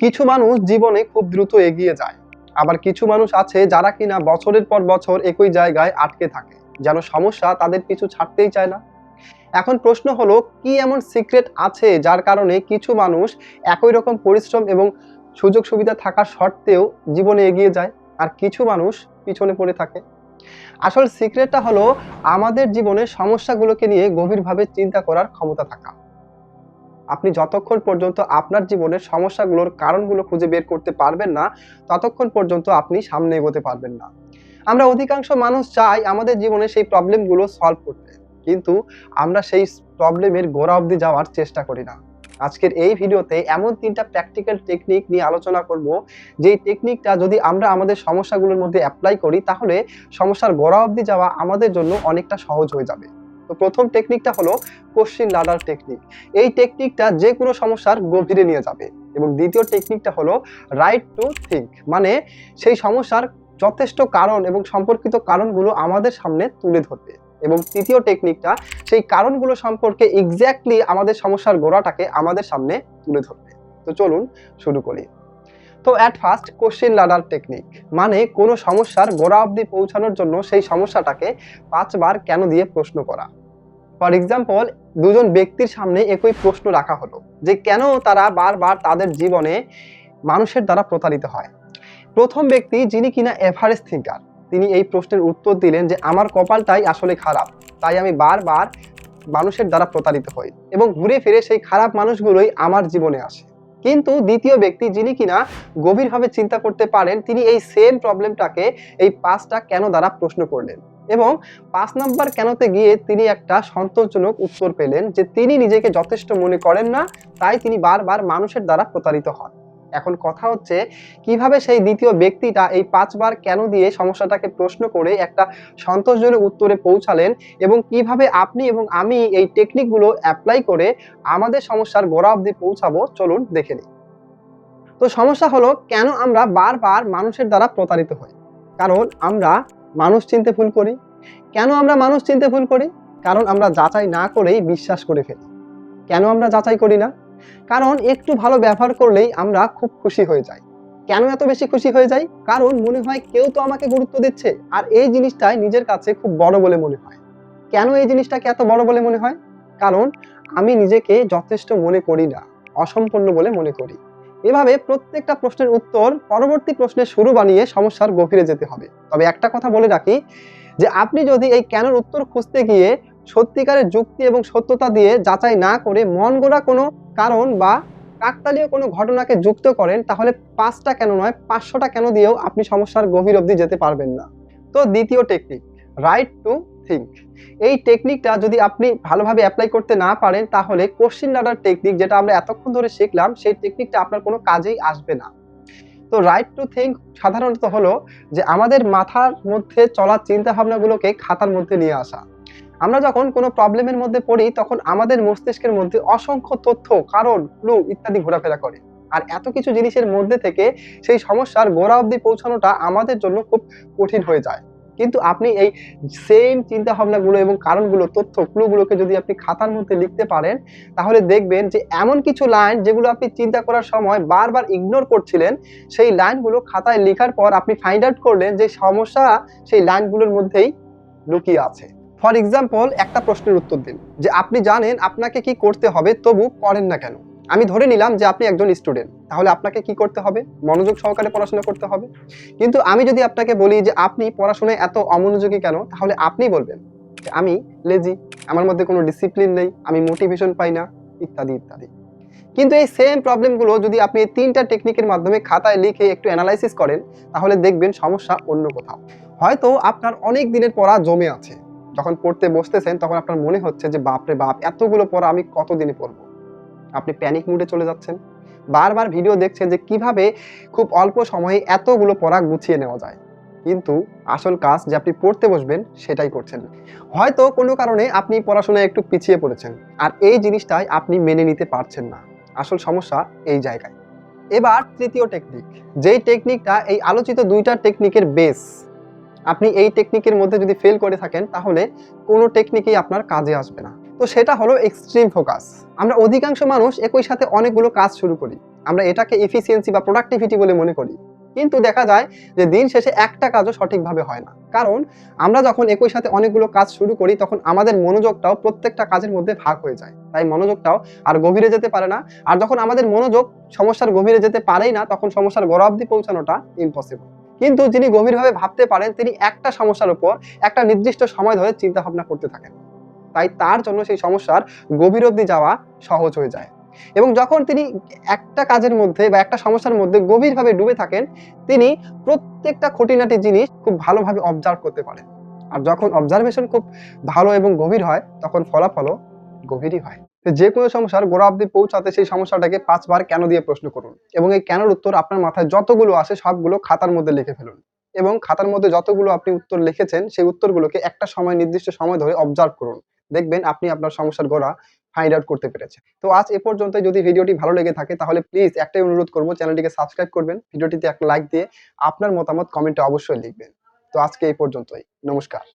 কিছু মানুষ জীবনে খুব দ্রুত এগিয়ে যায়, আবার কিছু মানুষ আছে যারা কিনা বছরের পর বছর একই জায়গায় আটকে থাকে, যেন সমস্যা তাদের পিছু ছাড়তেই চায় না। এখন প্রশ্ন হলো, কি এমন সিক্রেট আছে যার কারণে কিছু মানুষ একই রকম পরিশ্রম এবং সুযোগ সুবিধা থাকা সত্ত্বেও জীবনে এগিয়ে যায়, আর কিছু মানুষ পিছনে পড়ে থাকে? আসল সিক্রেটটা হলো আমাদের জীবনের সমস্যাগুলোকে নিয়ে গভীরভাবে চিন্তা করার ক্ষমতা থাকা। আপনি যতক্ষণ পর্যন্ত আপনার জীবনের সমস্যাগুলোর কারণগুলো খুঁজে বের করতে পারবেন না, ততক্ষণ পর্যন্ত আপনি সামনে এগোতে পারবেন না। আমরা অধিকাংশ মানুষ চাই আমাদের জীবনে সেই প্রবলেমগুলো সলভ করতে, কিন্তু আমরা সেই প্রবলেমের গোড়া অবধি যাওয়ার চেষ্টা করি না। আজকের এই ভিডিওতে এমন 3টা প্র্যাকটিক্যাল টেকনিক নিয়ে আলোচনা করব, যেই টেকনিকটা যদি আমরা আমাদের সমস্যাগুলোর মধ্যে অ্যাপ্লাই করি, তাহলে সমস্যার গোড়া অবধি যাওয়া আমাদের জন্য অনেকটা সহজ হয়ে যাবে। তো প্রথম টেকনিকটা হলো কোশ্চেন লাডার টেকনিক। এই টেকনিকটা যে কোনো সমস্যার গভীরে নিয়ে যাবে। এবং দ্বিতীয় টেকনিকটা হলো রাইট টু থিঙ্ক, মানে সেই সমস্যার যথেষ্ট কারণ এবং সম্পর্কিত কারণগুলো আমাদের সামনে তুলে ধরবে। এবং তৃতীয় টেকনিকটা সেই কারণগুলো সম্পর্কে এক্স্যাক্টলি আমাদের সমস্যার গোড়াটাকে আমাদের সামনে তুলে ধরবে। তো চলুন শুরু করি। তো অ্যাট ফার্স্ট, কোশ্চেন লাডার টেকনিক মানে কোনো সমস্যার গোড়া অবধি পৌঁছানোর জন্য সেই সমস্যাটাকে 5বার কেন দিয়ে প্রশ্ন করা। ফর এক্সাম্পল, দুজন ব্যক্তির সামনে একই প্রশ্ন রাখা হলো যে কেন তারা বারবার তাদের জীবনে মানুষের দ্বারা প্রতারিত হয়। প্রথম ব্যক্তি, যিনি কিনা এভারেজ থিঙ্কার, তিনি এই প্রশ্নের উত্তর দিলেন যে আমার কপালটাই আসলে খারাপ, তাই আমি বারবার মানুষের দ্বারা প্রতারিত হই এবং ঘুরে ফিরে সেই খারাপ মানুষগুলোই আমার জীবনে আসে। কিন্তু দ্বিতীয় ব্যক্তি, যিনি কিনা গভীরভাবে চিন্তা করতে পারেন, তিনি এই সেম প্রবলেমটাকে এই 5টা কেন দ্বারা প্রশ্ন করলেন এবং 5 নাম্বার কেনতে গিয়ে তিনি একটা সন্তোষজনক উত্তর পেলেন যে তিনি নিজেকে যথেষ্ট মনে করেন না, তাই তিনি বারবার মানুষের দ্বারা প্রতারিত হন। এখন কথা হচ্ছে, কিভাবে সেই দ্বিতীয় ব্যক্তিটা এই 5বার কেন দিয়ে সমস্যাটাকে প্রশ্ন করে একটা সন্তোষজনক উত্তরে পৌঁছালেন এবং কিভাবে আপনি এবং আমি এই টেকনিকগুলো অ্যাপ্লাই করে আমাদের সমস্যার গোড়া অবধি পৌঁছাবো, চলুন দেখে নিই। তো সমস্যা হলো, কেন আমরা বারবার মানুষের দ্বারা প্রতারিত হই? কারণ আমরা মানুষ চিনতে ভুল করি। কেন আমরা মানুষ চিনতে ভুল করি? কারণ আমরা যাচাই না করেই বিশ্বাস করে ফেলি। কেন আমরা যাচাই করি না? কারণ একটু ভালো ব্যবহার করলেই আমরা খুব খুশি হয়ে যাই। কেন এত বেশি খুশি হয়ে যাই? কারণ মনে হয় কেউ তো আমাকে গুরুত্ব দিচ্ছে, আর এই জিনিসটাই নিজের কাছে খুব বড় বলে মনে হয়। কেন এই জিনিসটাকে এত বড় বলে মনে হয়? কারণ আমি নিজেকে যথেষ্ট মনে করি না, অসম্পূর্ণ বলে মনে করি। এভাবে প্রত্যেকটা প্রশ্নের উত্তর পরবর্তী প্রশ্নের শুরু বানিয়ে সমস্যার গভীরে যেতে হবে। তবে একটা কথা বলে রাখি, যে আপনি যদি এই কেনর উত্তর খুঁজতে গিয়ে সত্যিকারের যুক্তি এবং সত্যতা দিয়ে যাচাই না করে মন গড়া কোনো কারণ বা কাকতালীয় কোনো ঘটনাকে যুক্ত করেন, তাহলে 5টা কেন নয় 500টা কেন দিয়েও আপনি সমস্যার গভীর অবধি যেতে পারবেন না। তো দ্বিতীয় টেকনিক, রাইট টু থিঙ্ক। এই টেকনিকটা যদি আপনি ভালোভাবে অ্যাপ্লাই করতে না পারেন, তাহলে কোশ্চেন লাডার টেকনিক, যেটা আমরা এতক্ষণ ধরে শিখলাম, সেই টেকনিকটা আপনার কোনো কাজেই আসবে না। তো রাইট টু থিঙ্ক সাধারণত হলো যে আমাদের মাথার মধ্যে চলা চিন্তা ভাবনাগুলোকে খাতার মধ্যে নিয়ে আসা। আমরা যখন কোনো প্রবলেমের মধ্যে পড়ি, তখন আমাদের মস্তিষ্কের মধ্যে অসংখ্য তথ্য, কারণ, ক্লু ইত্যাদি ঘোরাফেরা করে। আর এত কিছু জিনিসের মধ্যে থেকে সেই সমস্যার গোড়া অবধি পৌঁছানোটা আমাদের জন্য খুব কঠিন হয়ে যায়। কিন্তু আপনি এই সেম চিন্তা ভাবনাগুলো এবং কারণগুলো, তথ্য, ক্লুগুলোকে যদি আপনি খাতার মধ্যে লিখতে পারেন, তাহলে দেখবেন যে এমন কিছু লাইন যেগুলো আপনি চিন্তা করার সময় বারবার ইগনোর করছিলেন, সেই লাইনগুলো খাতায় লেখার পর আপনি ফাইন্ড আউট করলেন যে সমস্যা সেই লাইনগুলোর মধ্যেই লুকিয়ে আছে। ফর এক্সাম্পল, একটা প্রশ্নের উত্তর দিন যে আপনি জানেন আপনাকে কি করতে হবে, তবু করেন না কেন। আমি ধরে নিলাম যে আপনি একজন স্টুডেন্ট, তাহলে আপনাকে কি করতে হবে? মনোযোগ সহকারে পড়াশোনা করতে হবে। কিন্তু আমি যদি আপনাকে বলি যে আপনি পড়াশোনায় এত অমনোযোগী কেন, তাহলে আপনি বলবেন যে আমি লেজি, আমার মধ্যে কোনো ডিসিপ্লিন নেই, আমি মোটিভেশন পাই না, ইত্যাদি ইত্যাদি। কিন্তু এই সেম প্রবলেমগুলো যদি আপনি এই 3টা টেকনিকের মাধ্যমে খাতায় লিখে একটু অ্যানালাইসিস করেন, তাহলে দেখবেন সমস্যা অন্য কোথাও। হয়তো আপনার অনেক দিনের পড়া জমে আছে, যখন পড়তে বসতেছেন তখন আপনার মনে হচ্ছে যে বাপরে বাপ, এতগুলো পড়া আমি কতদিনে পড়বো। আপনি প্যানিক মুডে চলে যাচ্ছেন, বারবার ভিডিও দেখছেন যে কিভাবে খুব অল্প সময়ে এতগুলো পড়া গুছিয়ে নেওয়া যায়। কিন্তু আসল কাজ যে আপনি পড়তে বসবেন, সেটাই করছেন না। হয়তো কোনো কারণে আপনি পড়াশোনায় একটু পিছিয়ে পড়েছেন, আর এই জিনিসটাই আপনি মেনে নিতে পারছেন না। আসল সমস্যা এই জায়গায়। এবার তৃতীয় টেকনিক, যেই টেকনিকটা এই আলোচিত 2টা টেকনিকের বেস। আপনি এই টেকনিকের মধ্যে যদি ফেল করে থাকেন, তাহলে কোনো টেকনিকই আপনার কাজে আসবে না। তো সেটা হলো এক্সট্রিম ফোকাস। আমরা অধিকাংশ মানুষ একই সাথে অনেকগুলো কাজ শুরু করি, আমরা এটাকে এফিসিয়েন্সি বা প্রোডাক্টিভিটি বলে মনে করি। কিন্তু দেখা যায় যে দিন শেষে একটা কাজও সঠিকভাবে হয় না। কারণ আমরা যখন একই সাথে অনেকগুলো কাজ শুরু করি তখন আমাদের মনোযোগটাও প্রত্যেকটা কাজের মধ্যে ভাগ হয়ে যায়। তাই মনোযোগটাও আর গভীরে যেতে পারে না। আর যখন আমাদের মনোযোগ সমস্যার গভীরে যেতে পারেই না তখন সমস্যার গোড়া অব্দি পৌঁছানোটা ইম্পসিবল। কিন্তু যিনি গভীরভাবে ভাবতে পারেন তিনি একটা সমস্যার উপর একটা নির্দিষ্ট সময় ধরে চিন্তা ভাবনা করতে থাকেন। তাই তার জন্য সেই সমস্যার গভীর অবধি যাওয়া সহজ হয়ে যায়। এবং যখন তিনি একটা কাজের মধ্যে বা একটা সমস্যার মধ্যে গভীরভাবে ডুবে থাকেন, তিনি প্রত্যেকটা খুঁটিনাটি জিনিস খুব ভালোভাবে অবজার্ভ করতে পারেন। আর যখন অবজারভেশন খুব ভালো এবং গভীর হয়, তখন ফলাফলও গভীরই হয়। তো যেকোনো সমস্যার গোড়া অবধি পৌঁছাতে সেই সমস্যাটাকে ৫ বার কেন দিয়ে প্রশ্ন করুন এবং এই কেনর উত্তর আপনার মাথায় যতগুলো আসে সবগুলো খাতার মধ্যে লিখে ফেলুন। এবং খাতার মধ্যে যতগুলো আপনি উত্তর লিখেছেন, সেই উত্তরগুলোকে একটা সময় নির্দিষ্ট সময় ধরে অবজার্ভ করুন। দেখবেন আপনি আপনার সমস্যার গোড়া ফাইন্ড আউট করতে পেরেছেন। তো আজ এ পর্যন্তই। যদি ভিডিওটি ভালো লেগে থাকে তাহলে প্লিজ একটাই অনুরোধ করব, চ্যানেলটিকে সাবস্ক্রাইব করবেন, ভিডিওটিতে একটা লাইক দিয়ে আপনার মতামত কমেন্টে অবশ্যই লিখবেন। তো আজকে এই পর্যন্তই। নমস্কার।